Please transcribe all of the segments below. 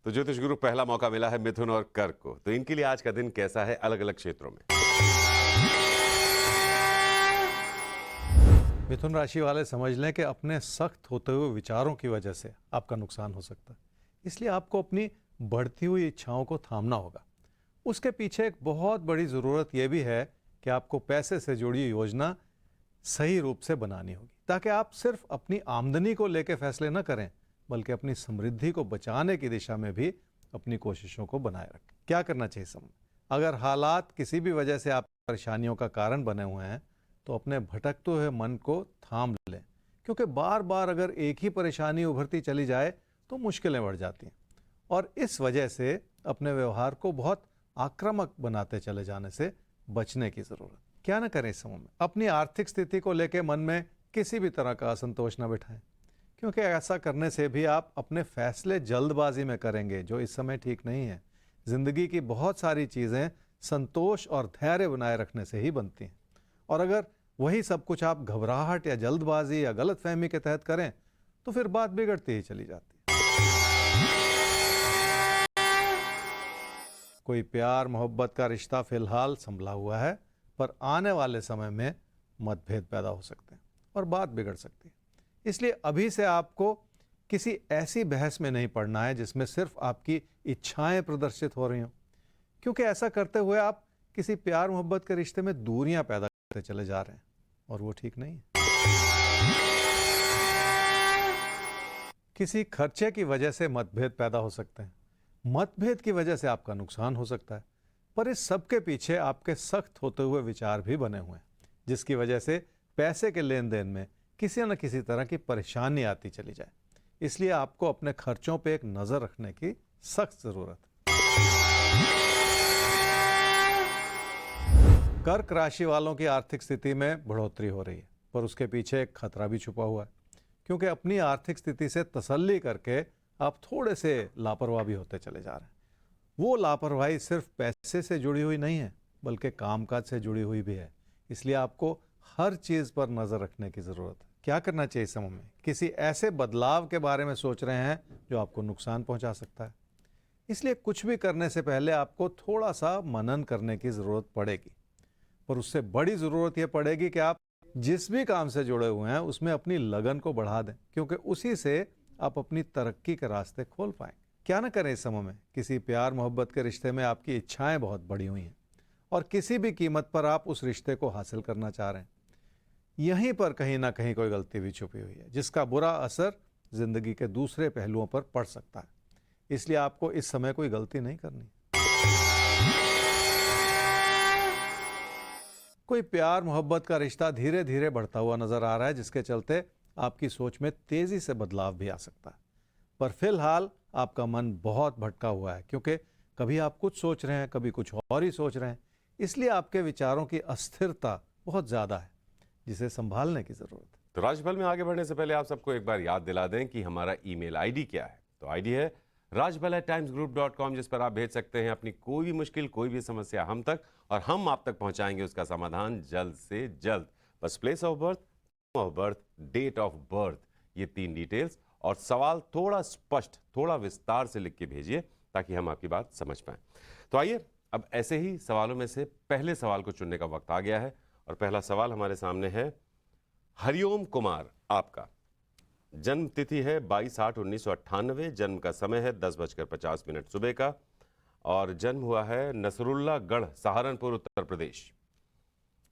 तो ज्योतिष गुरु पहला मौका मिला है मिथुन और कर्क को, तो इनके लिए आज का दिन कैसा है अलग अलग क्षेत्रों में। मिथुन राशि वाले समझ लें कि अपने सख्त होते हुए विचारों की वजह से आपका नुकसान हो सकता है, इसलिए आपको अपनी बढ़ती हुई इच्छाओं को थामना होगा। उसके पीछे एक बहुत बड़ी ज़रूरत यह भी है कि आपको पैसे से जुड़ी योजना सही रूप से बनानी होगी, ताकि आप सिर्फ अपनी आमदनी को लेकर फैसले न करें, बल्कि अपनी समृद्धि को बचाने की दिशा में भी अपनी कोशिशों को बनाए रखें। क्या करना चाहिए समय? अगर हालात किसी भी वजह से आप परेशानियों का कारण बने हुए हैं तो अपने भटकते हुए मन को थाम लें, क्योंकि बार बार अगर एक ही परेशानी उभरती चली जाए तो मुश्किलें बढ़ जाती हैं। और इस वजह से अपने व्यवहार को बहुत आक्रामक बनाते चले जाने से बचने की ज़रूरत। क्या न करें इस समय में? अपनी आर्थिक स्थिति को लेकर मन में किसी भी तरह का असंतोष न बिठाएं, क्योंकि ऐसा करने से भी आप अपने फैसले जल्दबाजी में करेंगे, जो इस समय ठीक नहीं है। जिंदगी की बहुत सारी चीज़ें संतोष और धैर्य बनाए रखने से ही बनती हैं, और अगर वही सब कुछ आप घबराहट या जल्दबाजी या गलतफहमी के तहत करें तो फिर बात बिगड़ती ही चली जाती है। कोई प्यार मोहब्बत का रिश्ता फिलहाल संभला हुआ है, पर आने वाले समय में मतभेद पैदा हो सकते हैं और बात बिगड़ सकती है। इसलिए अभी से आपको किसी ऐसी बहस में नहीं पड़ना है जिसमें सिर्फ आपकी इच्छाएं प्रदर्शित हो रही हों, क्योंकि ऐसा करते हुए आप किसी प्यार मोहब्बत के रिश्ते में दूरियां पैदा करते चले जा रहे हैं, और वो ठीक नहीं है। किसी खर्चे की वजह से मतभेद पैदा हो सकते हैं, मतभेद की वजह से आपका नुकसान हो सकता है, पर इस सब के पीछे आपके सख्त होते हुए विचार भी बने हुए हैं, जिसकी वजह से पैसे के लेन देन में किसी न किसी तरह की परेशानी आती चली जाए। इसलिए आपको अपने खर्चों पे एक नजर रखने की सख्त जरूरत है। कर्क राशि वालों की आर्थिक स्थिति में बढ़ोतरी हो रही है, पर उसके पीछे एक खतरा भी छुपा हुआ है, क्योंकि अपनी आर्थिक स्थिति से तसल्ली करके आप थोड़े से लापरवाह भी होते चले जा रहे हैं। वो लापरवाही सिर्फ पैसे से जुड़ी हुई नहीं है, बल्कि कामकाज से जुड़ी हुई भी है। इसलिए आपको हर चीज़ पर नज़र रखने की ज़रूरत है। क्या करना चाहिए इस समय में? किसी ऐसे बदलाव के बारे में सोच रहे हैं जो आपको नुकसान पहुंचा सकता है, इसलिए कुछ भी करने से पहले आपको थोड़ा सा मनन करने की ज़रूरत पड़ेगी। पर उससे बड़ी ज़रूरत यह पड़ेगी कि आप जिस भी काम से जुड़े हुए हैं उसमें अपनी लगन को बढ़ा दें, क्योंकि उसी से आप अपनी तरक्की के रास्ते खोल पाएंगे। क्या ना करें इस समय में? किसी प्यार मोहब्बत के रिश्ते में आपकी इच्छाएं बहुत बड़ी हुई हैं और किसी भी कीमत पर आप उस रिश्ते को हासिल करना चाह रहे हैं। यहीं पर कहीं ना कहीं कोई गलती भी छुपी हुई है, जिसका बुरा असर जिंदगी के दूसरे पहलुओं पर पड़ सकता है। इसलिए आपको इस समय कोई गलती नहीं करनी। कोई प्यार मोहब्बत का रिश्ता धीरे धीरे बढ़ता हुआ नजर आ रहा है, जिसके चलते आपकी सोच में तेजी से बदलाव भी आ सकता है। पर फिलहाल आपका मन बहुत भटका हुआ है, क्योंकि कभी आप कुछ सोच रहे हैं, कभी कुछ और ही सोच रहे हैं। इसलिए आपके विचारों की अस्थिरता बहुत ज्यादा है, जिसे संभालने की जरूरत है। तो राशिफल में आगे बढ़ने से पहले आप सबको एक बार याद दिला दें कि हमारा ईमेल आईडी क्या है। तो आईडी है rajbal@timesgroup.com, जिस पर आप भेज सकते हैं अपनी कोई भी मुश्किल, कोई भी समस्या हम तक, और हम आप तक पहुंचाएंगे उसका समाधान जल्द से जल्द। बस place of birth, time of birth, date of birth, ये 3 डिटेल्स, और सवाल थोड़ा स्पष्ट, थोड़ा विस्तार से लिख के भेजिए ताकि हम आपकी बात समझ पाएं। तो आइए अब ऐसे ही सवालों में से पहले सवाल को चुनने का वक्त आ गया है, और पहला सवाल हमारे सामने है। हरिओम कुमार, आपका जन्म तिथि है 22/8/1998, जन्म का समय है 10:50 सुबह का, और जन्म हुआ है नसरुल्लागढ़, सहारनपुर, उत्तर प्रदेश।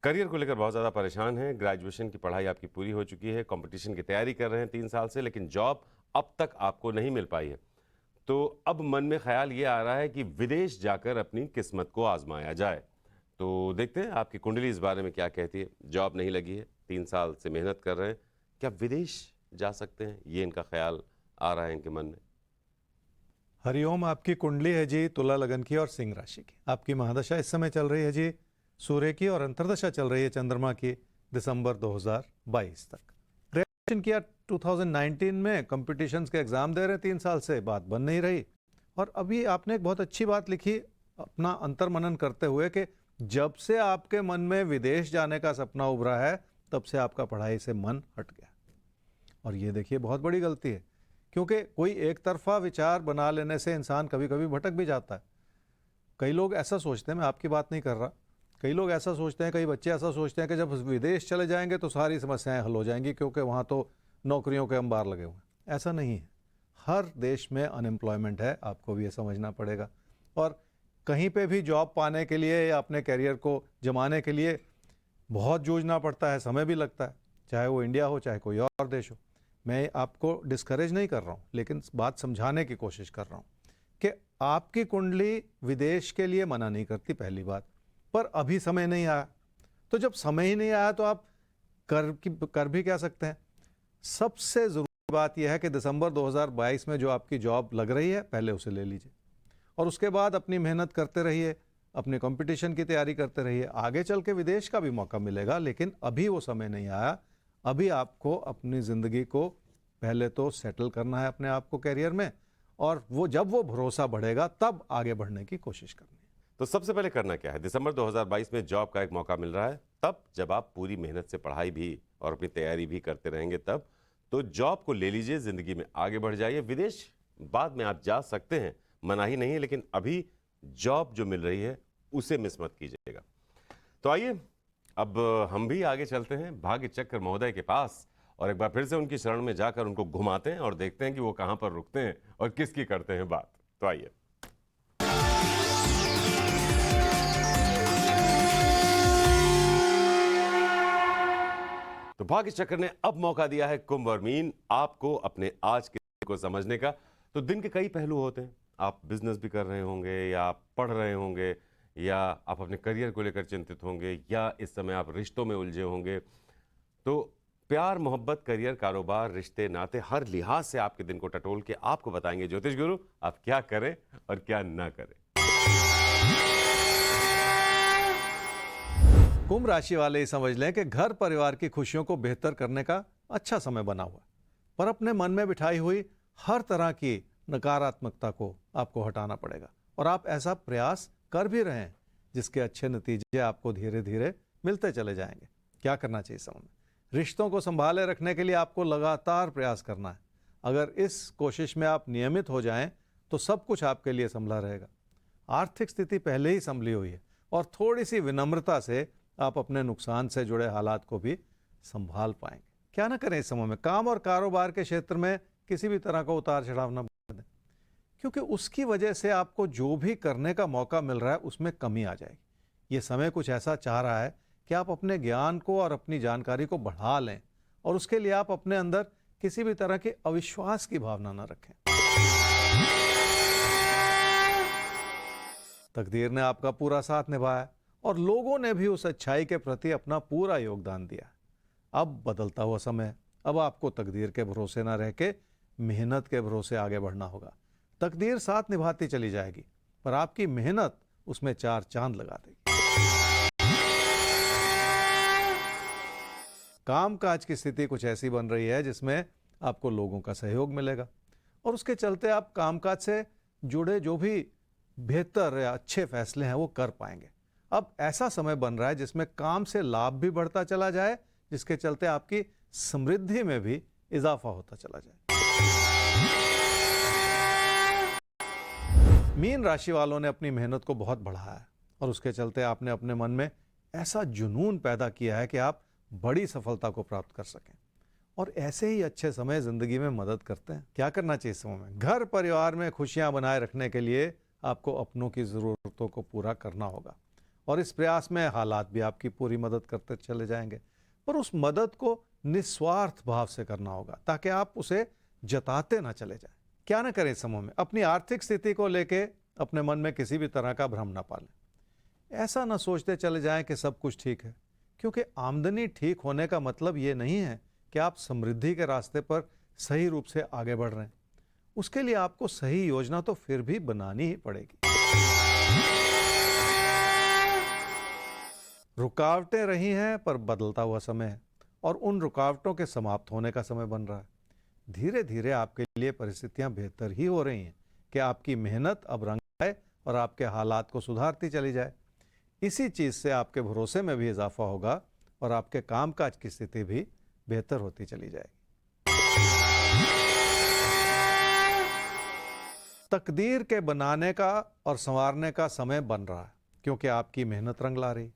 करियर को लेकर बहुत ज़्यादा परेशान हैं। ग्रेजुएशन की पढ़ाई आपकी पूरी हो चुकी है, कंपटीशन की तैयारी कर रहे हैं 3 साल से, लेकिन जॉब अब तक आपको नहीं मिल पाई है। तो अब मन में ख्याल ये आ रहा है कि विदेश जाकर अपनी किस्मत को आजमाया जाए। तो देखते हैं आपकी कुंडली इस बारे में क्या कहती है। जॉब नहीं लगी है, 3 साल से मेहनत कर रहे हैं, क्या विदेश जा सकते हैं? ये इनका ख्याल आ रहा है इनके मन में। हरिओम, आपकी कुंडली है जी तुला लगन की और सिंह राशि की। आपकी महादशा इस समय चल रही है जी सूर्य की, और अंतर्दशा चल रही है चंद्रमा की दिसंबर 2022 तक। ग्रेजुएशन किया 2019 में, कंपटीशंस के एग्जाम दे रहे 3 साल से, बात बन नहीं रही। और अभी आपने एक बहुत अच्छी बात लिखी अपना अंतर्मनन करते हुए कि जब से आपके मन में विदेश जाने का सपना उभरा है, तब से आपका पढ़ाई से मन हट गया। और ये देखिए बहुत बड़ी गलती है, क्योंकि कोई एक तरफा विचार बना लेने से इंसान कभी कभी भटक भी जाता है। कई लोग ऐसा सोचते हैं, मैं आपकी बात नहीं कर रहा, कई लोग ऐसा सोचते हैं, कई बच्चे ऐसा सोचते हैं कि जब विदेश चले जाएंगे तो सारी समस्याएं हल हो जाएंगी क्योंकि वहाँ तो नौकरियों के अंबार लगे हुए हैं। ऐसा नहीं है। हर देश में अनएम्प्लॉयमेंट है, आपको भी ये समझना पड़ेगा। और कहीं पे भी जॉब पाने के लिए या अपने करियर को जमाने के लिए बहुत जूझना पड़ता है, समय भी लगता है, चाहे वो इंडिया हो चाहे कोई और देश हो। मैं आपको डिस्करेज नहीं कर रहा हूँ, लेकिन बात समझाने की कोशिश कर रहा हूँ कि आपकी कुंडली विदेश के लिए मना नहीं करती, पहली बात। पर अभी समय नहीं आया, तो जब समय ही नहीं आया तो आप कर भी क्या सकते हैं। सबसे ज़रूरी बात यह है कि दिसंबर 2022 में जो आपकी जॉब लग रही है पहले उसे ले लीजिए और उसके बाद अपनी मेहनत करते रहिए, अपने कंपटीशन की तैयारी करते रहिए। आगे चल के विदेश का भी मौका मिलेगा, लेकिन अभी वो समय नहीं आया। अभी आपको अपनी ज़िंदगी को पहले तो सेटल करना है अपने आप को करियर में, और वो जब वो भरोसा बढ़ेगा तब आगे बढ़ने की कोशिश करनी है। तो सबसे पहले करना क्या है? दिसंबर 2022 में जॉब का एक मौका मिल रहा है, तब जब आप पूरी मेहनत से पढ़ाई भी और अपनी तैयारी भी करते रहेंगे, तब तो जॉब को ले लीजिए, जिंदगी में आगे बढ़ जाइए। विदेश बाद में आप जा सकते हैं, मना ही नहीं है, लेकिन अभी जॉब जो मिल रही है उसे मिस मत कीजिएगा। तो आइए अब हम भी आगे चलते हैं भाग्य चक्र महोदय के पास और एक बार फिर से उनकी शरण में जाकर उनको घुमाते हैं और देखते हैं कि वो कहां पर रुकते हैं और किसकी करते हैं बात। तो आइए। तो भाग्य चक्र ने अब मौका दिया है कुंभ और मीन आपको अपने आज के को समझने का। तो दिन के कई पहलू होते हैं, आप बिजनेस भी कर रहे होंगे या आप पढ़ रहे होंगे या आप अपने करियर को लेकर चिंतित होंगे या इस समय आप रिश्तों में उलझे होंगे। तो प्यार, मोहब्बत, करियर, कारोबार, रिश्ते, नाते, हर लिहाज से आपके दिन को टटोल के आपको बताएंगे ज्योतिष गुरु आप क्या करें और क्या ना करें। कुंभ राशि वाले ही समझ लें कि घर परिवार की खुशियों को बेहतर करने का अच्छा समय बना हुआ, पर अपने मन में बिठाई हुई हर तरह की नकारात्मकता को आपको हटाना पड़ेगा। और आप ऐसा प्रयास कर भी रहे हैं, जिसके अच्छे नतीजे आपको धीरे धीरे मिलते चले जाएंगे। क्या करना चाहिए समय में? रिश्तों को संभाले रखने के लिए आपको लगातार प्रयास करना है। अगर इस कोशिश में आप नियमित हो जाएं तो सब कुछ आपके लिए संभला रहेगा। आर्थिक स्थिति पहले ही संभली हुई है और थोड़ी सी विनम्रता से आप अपने नुकसान से जुड़े हालात को भी संभाल पाएंगे। क्या ना करें इस समय में? काम और कारोबार के क्षेत्र में किसी भी तरह का उतार चढ़ाव न दें, क्योंकि उसकी वजह से आपको जो भी करने का मौका मिल रहा है उसमें कमी आ जाएगी। ये समय कुछ ऐसा चाह रहा है कि आप अपने ज्ञान को और अपनी जानकारी को बढ़ा लें, और उसके लिए आप अपने अंदर किसी भी तरह के अविश्वास की भावना न रखें। तकदीर ने आपका पूरा साथ निभाया और लोगों ने भी उस अच्छाई के प्रति अपना पूरा योगदान दिया। अब बदलता हुआ समय, अब आपको तकदीर के भरोसे न रह के मेहनत के भरोसे आगे बढ़ना होगा। तकदीर साथ निभाती चली जाएगी, पर आपकी मेहनत उसमें चार चांद लगा देगी। कामकाज की स्थिति कुछ ऐसी बन रही है जिसमें आपको लोगों का सहयोग मिलेगा, और उसके चलते आप कामकाज से जुड़े जो भी बेहतर या अच्छे फैसले हैं वो कर पाएंगे। अब ऐसा समय बन रहा है जिसमें काम से लाभ भी बढ़ता चला जाए, जिसके चलते आपकी समृद्धि में भी इजाफा होता चला जाए। मीन राशि वालों ने अपनी मेहनत को बहुत बढ़ाया है और उसके चलते आपने अपने मन में ऐसा जुनून पैदा किया है कि आप बड़ी सफलता को प्राप्त कर सकें। और ऐसे ही अच्छे समय जिंदगी में मदद करते हैं। क्या करना चाहिए इस समय में? घर परिवार में खुशियां बनाए रखने के लिए आपको अपनों की ज़रूरतों को पूरा करना होगा, और इस प्रयास में हालात भी आपकी पूरी मदद करते चले जाएंगे। पर उस मदद को निस्वार्थ भाव से करना होगा, ताकि आप उसे जताते ना चले जाएं। क्या ना करें इस समय में? अपनी आर्थिक स्थिति को लेके अपने मन में किसी भी तरह का भ्रम ना पालें। ऐसा ना सोचते चले जाएं कि सब कुछ ठीक है, क्योंकि आमदनी ठीक होने का मतलब ये नहीं है कि आप समृद्धि के रास्ते पर सही रूप से आगे बढ़ रहे हैं। उसके लिए आपको सही योजना तो फिर भी बनानी ही पड़ेगी। रुकावटें रही हैं, पर बदलता हुआ समय है और उन रुकावटों के समाप्त होने का समय बन रहा है। धीरे धीरे आपके लिए परिस्थितियां बेहतर ही हो रही हैं कि आपकी मेहनत अब रंग लाए और आपके हालात को सुधारती चली जाए। इसी चीज़ से आपके भरोसे में भी इजाफा होगा और आपके कामकाज की स्थिति भी बेहतर होती चली जाएगी। तकदीर के बनाने का और संवारने का समय बन रहा है, क्योंकि आपकी मेहनत रंग ला रही।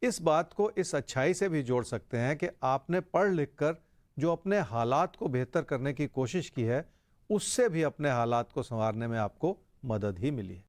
इस बात को इस अच्छाई से भी जोड़ सकते हैं कि आपने पढ़ लिख कर जो अपने हालात को बेहतर करने की कोशिश की है, उससे भी अपने हालात को संवारने में आपको मदद ही मिली है।